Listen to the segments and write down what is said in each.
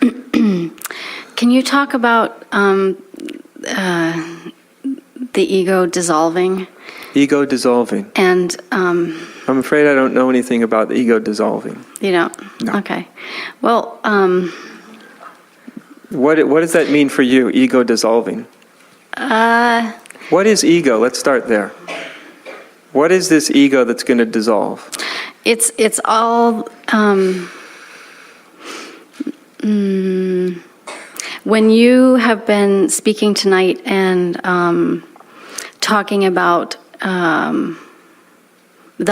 Can you talk about the ego dissolving? Ego dissolving. And I'm afraid I don't know anything about the ego dissolving. You don't? No. Okay. Well, what does that mean for you, ego dissolving? What is ego? Let's start there. What is this ego that's going to dissolve? It's all when you have been speaking tonight and talking about the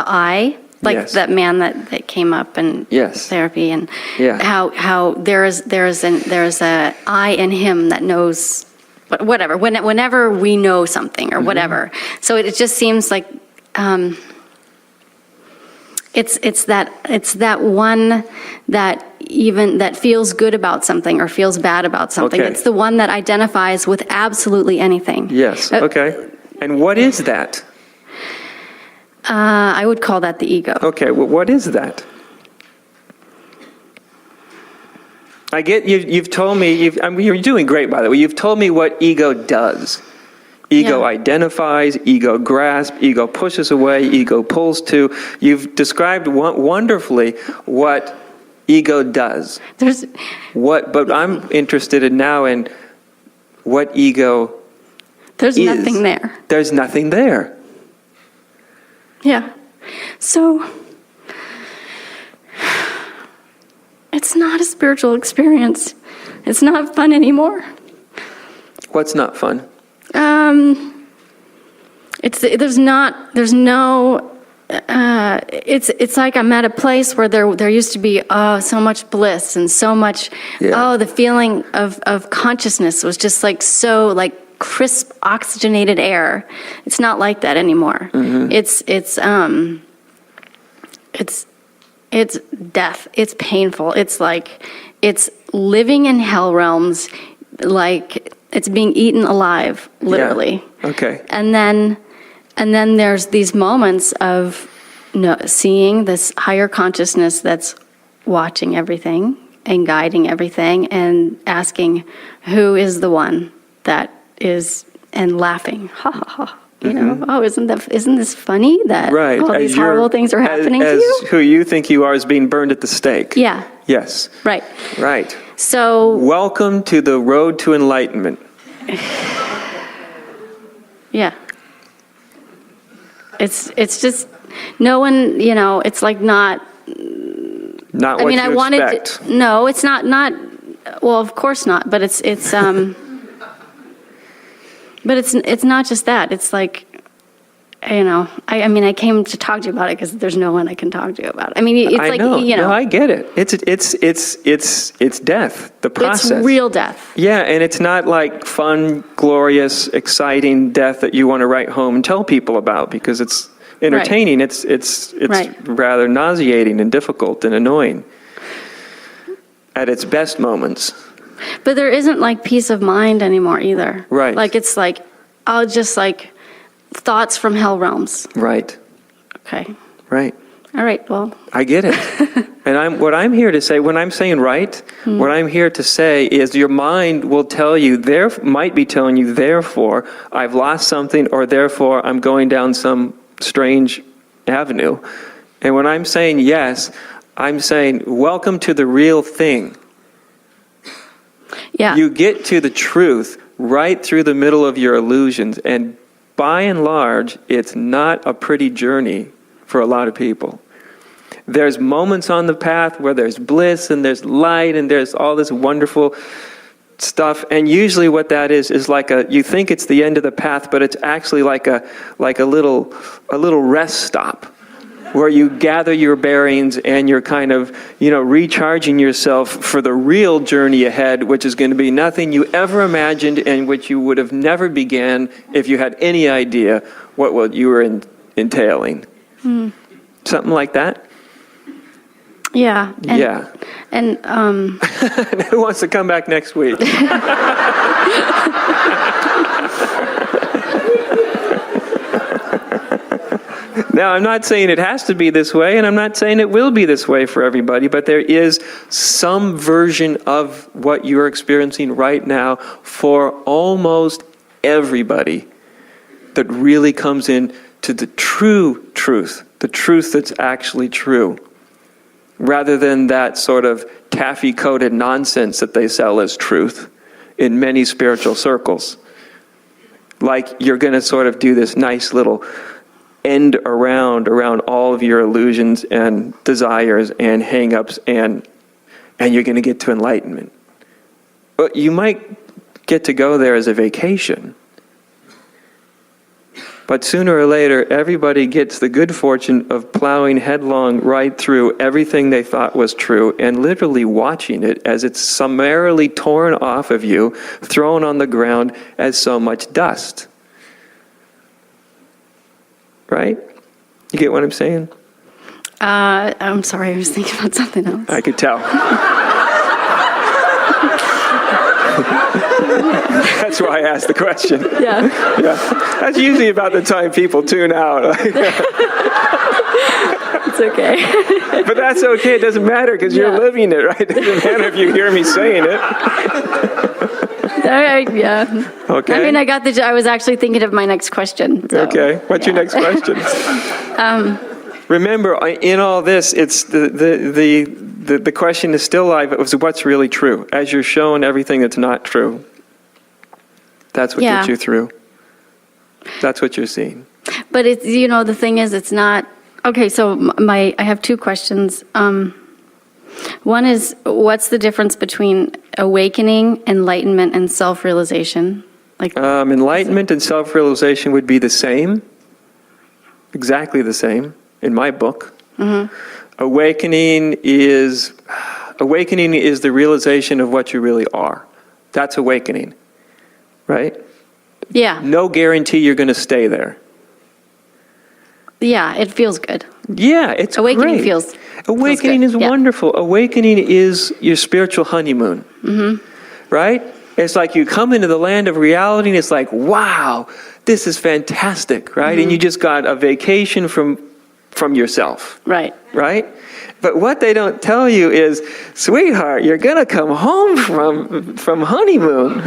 I, like yes. that man that came up in yes. therapy, and yeah. how there's a I in him that knows whatever. Whenever we know something or whatever, so it just seems like it's that one that feels good about something or feels bad about something. Okay. It's the one that identifies with absolutely anything. Yes. Okay. And what is that? I would call that the ego. Okay. Well, what is that? I get you've told me. You're doing great, by the way. You've told me what ego does. Ego identifies, ego grasps, ego pushes away, ego pulls to. You've described wonderfully what ego does. But I'm interested in now in what ego There's is. nothing there. There's nothing there. Yeah. So it's not a spiritual experience. It's not fun anymore. What's not fun? It's like I'm at a place where there used to be so much bliss and so much the feeling of consciousness was just like so like crisp oxygenated air. It's not like that anymore. Mm-hmm. It's death. It's painful. It's like it's living in hell realms, like it's being eaten alive, literally. Yeah. Okay. And then there's these moments of seeing this higher consciousness that's watching everything and guiding everything and asking who is the one that is, and laughing, ha ha ha. You know, oh, isn't this funny that right. all these horrible things are happening to you? As who you think you are is being burned at the stake. Yeah. Yes. Right. Right. So welcome to the road to enlightenment. Yeah. It's just no one, it's like not what you expect. No, it's not well, of course not, but it's but it's not just that. It's like, I came to talk to you about it because there's no one I can talk to you about it. I mean, it's I like, know. No, I get it. It's death, the process. It's real death. Yeah, and it's not like fun, glorious, exciting death that you want to write home and tell people about because it's entertaining. Right. It's rather nauseating and difficult and annoying at its best moments. But there isn't like peace of mind anymore either. Right. Like it's like, I'll just like thoughts from hell realms. Right. Okay. Right. All right, well. I get it. And what I'm here to say, when I'm saying right, what I'm here to say is your mind will tell you, might be telling you, therefore, I've lost something, or therefore, I'm going down some strange avenue. And when I'm saying yes, I'm saying, welcome to the real thing. Yeah. You get to the truth right through the middle of your illusions. And by and large, it's not a pretty journey for a lot of people. There's moments on the path where there's bliss and there's light and there's all this wonderful stuff. And usually what that is like you think it's the end of the path, but it's actually like a little rest stop where you gather your bearings and you're kind of, recharging yourself for the real journey ahead, which is going to be nothing you ever imagined and which you would have never began if you had any idea what you were entailing. Something like that? Yeah. And who wants to come back next week? Now, I'm not saying it has to be this way, and I'm not saying it will be this way for everybody, but there is some version of what you're experiencing right now for almost everybody that really comes in to the true truth, the truth that's actually true, rather than that sort of taffy-coated nonsense that they sell as truth in many spiritual circles. Like you're going to sort of do this nice little end around all of your illusions and desires and hang-ups, and you're going to get to enlightenment. But you might get to go there as a vacation. But sooner or later, everybody gets the good fortune of plowing headlong right through everything they thought was true and literally watching it as it's summarily torn off of you, thrown on the ground as so much dust. Right? You get what I'm saying? I'm sorry, I was thinking about something else. I could tell. That's why I asked the question. Yeah. Yeah. That's usually about the time people tune out. It's okay. But that's okay. It doesn't matter because you're living it, right? It doesn't matter if you hear me saying it. All right, yeah. Okay. I mean, I was actually thinking of my next question. So, Okay. What's your next question? Remember, in all this, it's the question is still live. It was what's really true. As you're shown everything that's not true, that's what gets you through. That's what you're seeing. But it's, the thing is, it's not. Okay, so I have two questions. One is, what's the difference between awakening, enlightenment, and self-realization? Enlightenment and self-realization would be the same, exactly the same, in my book. Mm-hmm. Awakening is the realization of what you really are. That's awakening, right? Yeah. No guarantee you're going to stay there. Yeah, it feels good. Yeah, it's Awakening great. Awakening feels is wonderful. Awakening is your spiritual honeymoon, right? It's like you come into the land of reality and it's like, wow, this is fantastic, right? And you just got a vacation from yourself. Right. Right? But what they don't tell you is, sweetheart, you're going to come home from honeymoon.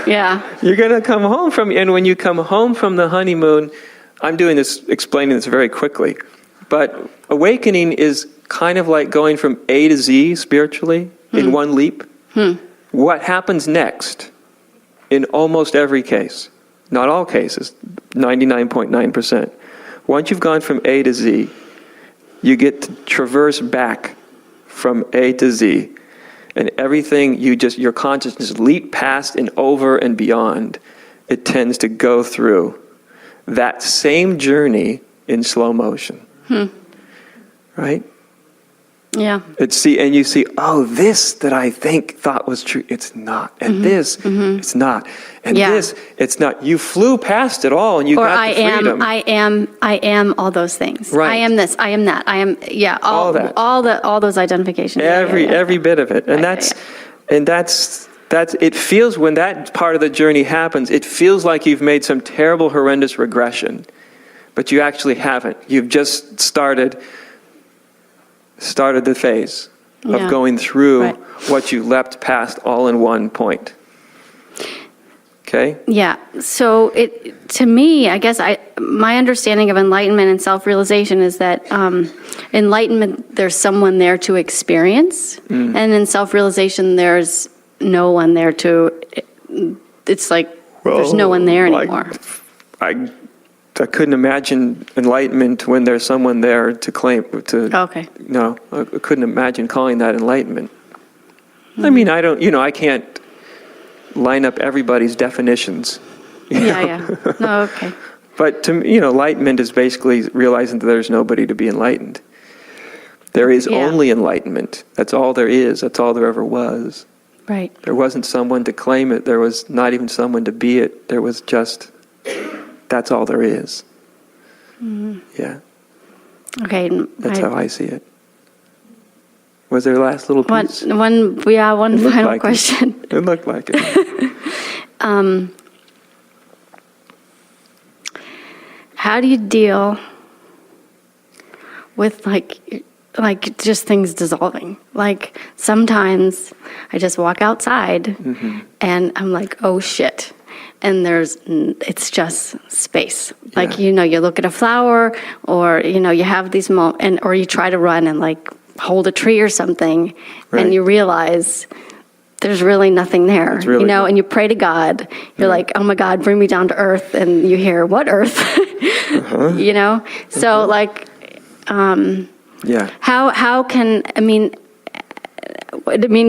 Yeah. You're going to come home and when you come home from the honeymoon, I'm explaining this very quickly, but awakening is kind of like going from A to Z spiritually in one leap. What happens next in almost every case, not all cases, 99.9%, once you've gone from A to Z, you get to traverse back from A to Z, and everything your consciousness leap past and over and beyond, it tends to go through that same journey in slow motion. Right? Yeah. And you see, oh, this that I thought was true, it's not. And this, it's not. And this, it's not. You flew past it all and you got the freedom. I am all those things. Right. I am this, I am that, I am, all that. All those identifications. Every bit of it. And that's it feels, when that part of the journey happens, it feels like you've made some terrible, horrendous regression. But you actually haven't. You've just started the phase of going through what you leapt past all in one point. Okay? Yeah. So to me, I guess my understanding of enlightenment and self-realization is that enlightenment, there's someone there to experience, and in self-realization, there's no one there it's like there's no one there anymore. I couldn't imagine enlightenment when there's someone there to claim to. Okay. No, I couldn't imagine calling that enlightenment. I mean, I can't line up everybody's definitions. Yeah. No, okay. But to me, enlightenment is basically realizing that there's nobody to be enlightened. There is only enlightenment. That's all there is. That's all there ever was. Right. There wasn't someone to claim it. There was not even someone to be it. There was just, that's all there is. Yeah. Okay. That's how I see it. Was there a last little piece? One final question. It looked like it. How do you deal with just things dissolving. Like sometimes I just walk outside and I'm like, oh shit. And it's just space. Like, Yeah. you look at a flower, or, you have these moments, or you try to run and like hold a tree or something, Right. and you realize there's really nothing there, It's really and you pray to God. You're like, oh my God, bring me down to earth. And you hear, what earth? So like, Yeah. how can,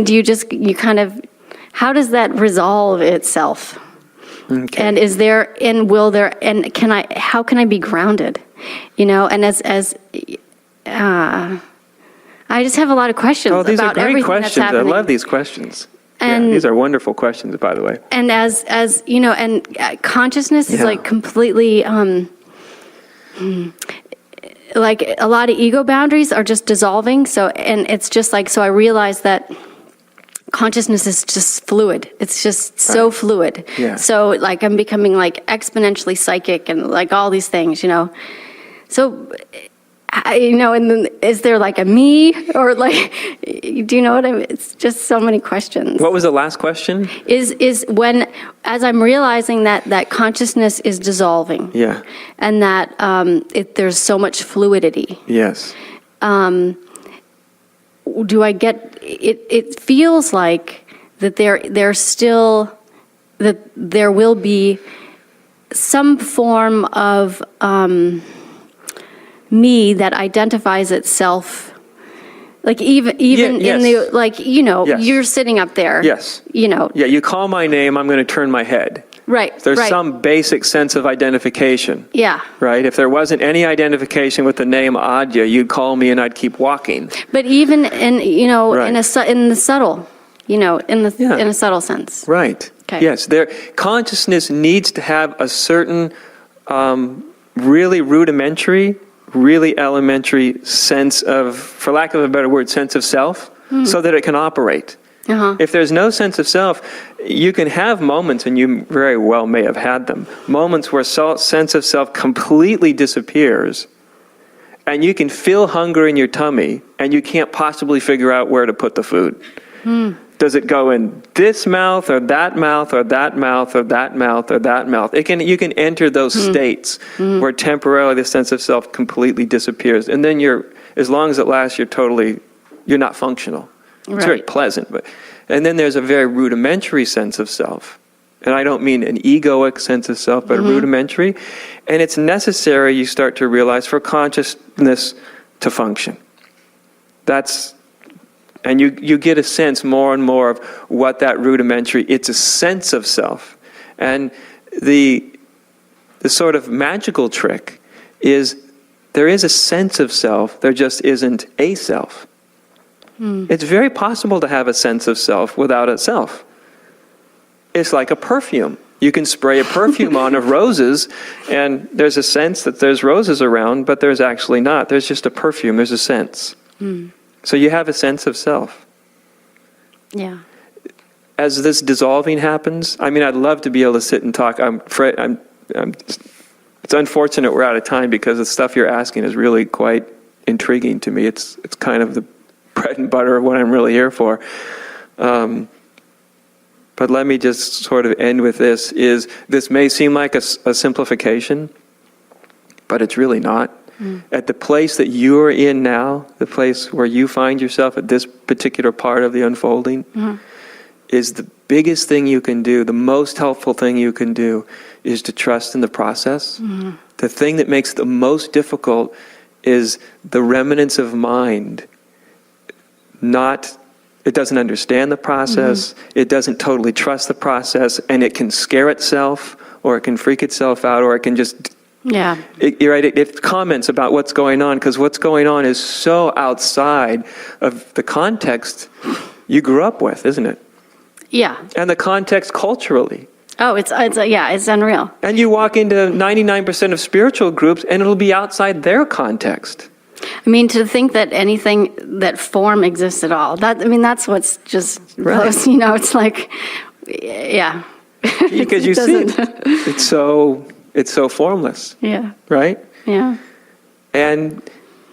do you kind of, how does that resolve itself? Okay. And how can I be grounded? And as I just have a lot of questions These about are great everything questions. that's happening. I love these questions. And- these are wonderful questions, by the way. And as consciousness is Yeah. like completely, like a lot of ego boundaries are just dissolving. So, and it's just like, so I realized that consciousness is just fluid. It's just so fluid. Yeah. So like I'm becoming like exponentially psychic and like all these things, So, and then is there like a me, or like, do you know what I mean? It's just so many questions. What was the last question? Is when, as I'm realizing that consciousness is dissolving. Yeah. And that there's so much fluidity. Yes. Do I get it? It feels like that there's still, that there will be some form of me that identifies itself, like even yes. in the, like, Yes. you're sitting up there. Yes. Yeah, you call my name, I'm going to turn my head. Right. There's right. some basic sense of identification. Yeah. Right? If there wasn't any identification with the name Adya, you'd call me and I'd keep walking. But even in, Right. in the subtle, in a subtle sense. Right. Okay. Yes. Consciousness needs to have a certain really rudimentary, really elementary sense of, for lack of a better word, sense of self, so that it can operate. Uh-huh. If there's no sense of self, you can have moments, and you very well may have had them, moments where sense of self completely disappears, and you can feel hunger in your tummy, and you can't possibly figure out where to put the food. Does it go in this mouth, or that mouth, or that mouth, or that mouth, or that mouth? You can enter those states where temporarily the sense of self completely disappears, and then as long as it lasts, you're not functional. It's very Right. pleasant, and then there's a very rudimentary sense of self. And I don't mean an egoic sense of self, but a rudimentary. And it's necessary, you start to realize, for consciousness to function. And you get a sense more and more of what that rudimentary, it's a sense of self. And the sort of magical trick is there is a sense of self, there just isn't a self. It's very possible to have a sense of self without a self. It's like a perfume. You can spray a perfume on of roses, and there's a sense that there's roses around, but there's actually not. There's just a perfume, there's a sense. So you have a sense of self. Yeah. As this dissolving happens, I'd love to be able to sit and talk. It's unfortunate we're out of time, because the stuff you're asking is really quite intriguing to me. It's kind of the bread and butter of what I'm really here for. But let me just sort of end with this. This may seem like a simplification, but it's really not. At the place that you're in now, the place where you find yourself at this particular part of the unfolding, is the biggest thing you can do, the most helpful thing you can do, is to trust in the process. The thing that makes it the most difficult is the remnants of mind. It doesn't understand the process, it doesn't totally trust the process, and it can scare itself, or it can freak itself out, or it can just... Yeah. It comments about what's going on, because what's going on is so outside of the context you grew up with, isn't it? Yeah. And the context culturally. Oh, it's unreal. And you walk into 99% of spiritual groups, and it'll be outside their context. To think that anything, that form exists at all, that's what's just Right. close, it's like, yeah. Because you see, it's so formless, Yeah. right? Yeah. And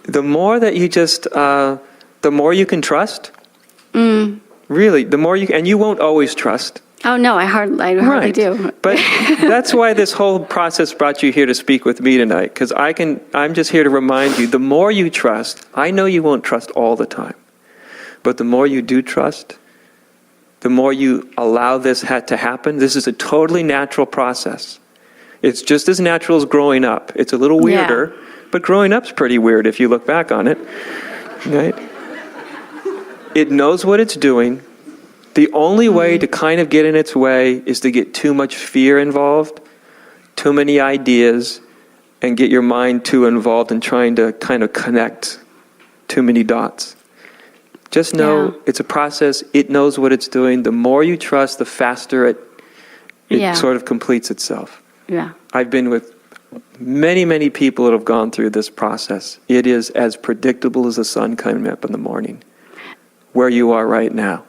the more that you just, the more you can trust. Really, the more you, and you won't always trust. Oh no, I hardly do. But that's why this whole process brought you here to speak with me tonight, because I'm just here to remind you, the more you trust, I know you won't trust all the time, but the more you do trust, the more you allow this to happen. This is a totally natural process. It's just as natural as growing up. It's a little weirder, but growing up's pretty weird if you look back on it, right? It knows what it's doing. The only way to kind of get in its way is to get too much fear involved, too many ideas, and get your mind too involved in trying to kind of connect too many dots. Just know it's a process. It knows what it's doing. The more you trust, the faster it sort of completes itself. Yeah. I've been with many, many people that have gone through this process. It is as predictable as the sun coming up in the morning, where you are right now.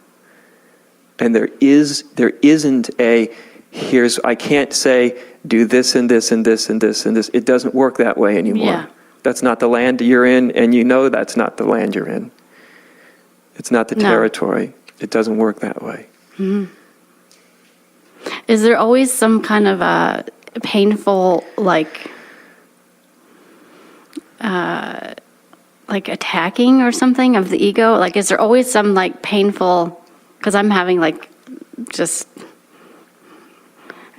And there isn't I can't say, do this and this and this and this and this. It doesn't work that way anymore. Yeah. That's not the land you're in, and you know that's not the land you're in. It's not the territory. It doesn't work that way. Mm-hmm. Is there always some kind of a painful, like attacking or something of the ego? Like, is there always some like painful? Because I'm having like just.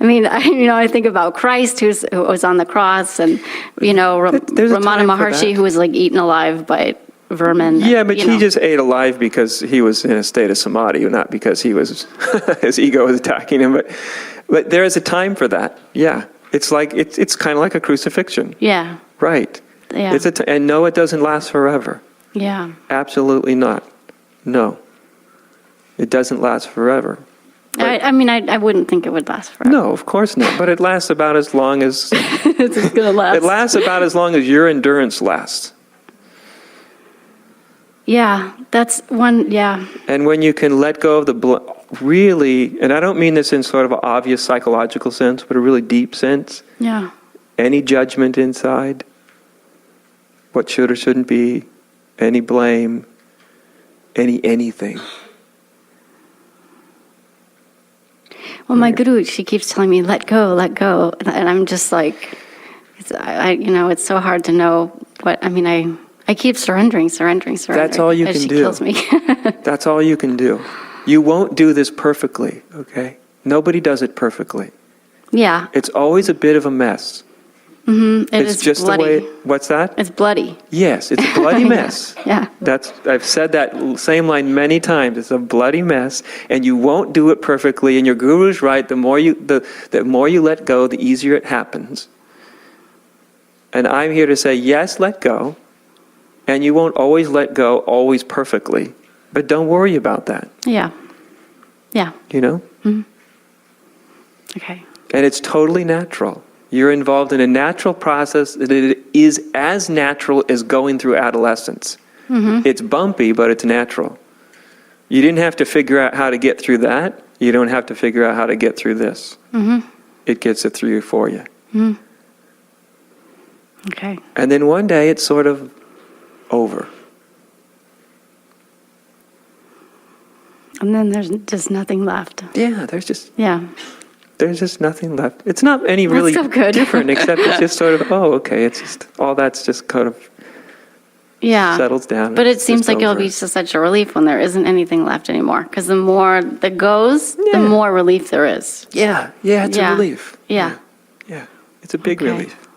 I think about Christ who was on the cross, and Ramana Maharshi who was like eaten alive by vermin. Yeah, but he just ate alive because he was in a state of samadhi, not because he was his ego was attacking him. But there is a time for that. Yeah, it's like it's kind of like a crucifixion. Yeah. Right. Yeah. And no, it doesn't last forever. Yeah. Absolutely not. No. It doesn't last forever. I wouldn't think it would last forever. No, of course not. But it lasts about as long as it's going to last. It lasts about as long as your endurance lasts. Yeah, that's one. Yeah. And when you can let go of really, and I don't mean this in sort of an obvious psychological sense, but a really deep sense. Yeah. Any judgment inside, what should or shouldn't be, any blame, anything. Well, my guru, she keeps telling me, let go, and I'm just like, it's so hard to know what. I keep surrendering. That's all you can do. She kills me. That's all you can do. You won't do this perfectly, okay? Nobody does it perfectly. Yeah. It's always a bit of a mess. Mm-hmm. It's just bloody. The way. What's that? It's bloody. Yes, it's a bloody mess. Yeah. I've said that same line many times. It's a bloody mess, and you won't do it perfectly. And your guru's right. The more you let go, the easier it happens. And I'm here to say, yes, let go. And you won't always let go, always perfectly. But don't worry about that. Yeah. Yeah. Mm-hmm. Okay. And it's totally natural. You're involved in a natural process that it is as natural as going through adolescence. Mm-hmm. It's bumpy, but it's natural. You didn't have to figure out how to get through that. You don't have to figure out how to get through this. Mm-hmm. It gets it through for you. Mm-hmm. Okay. And then one day it's sort of over. And then there's just nothing left. Yeah, there's just nothing left. It's not any really different, except it's just sort of, okay, it's just, all that's just kind of settles down. But it seems like it'll be such a relief when there isn't anything left anymore. Because the more that goes, the more relief there is. Yeah, it's a relief. Yeah. Yeah, it's a big relief.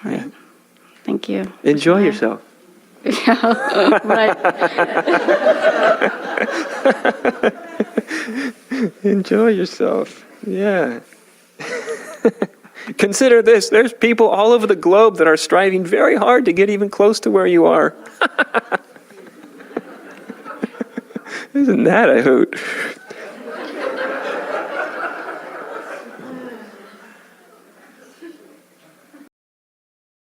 All right. Yeah. Thank you. Enjoy yourself. Yeah, right. Enjoy yourself. Yeah. Consider this. There's people all over the globe that are striving very hard to get even close to where you are. Isn't that a hoot?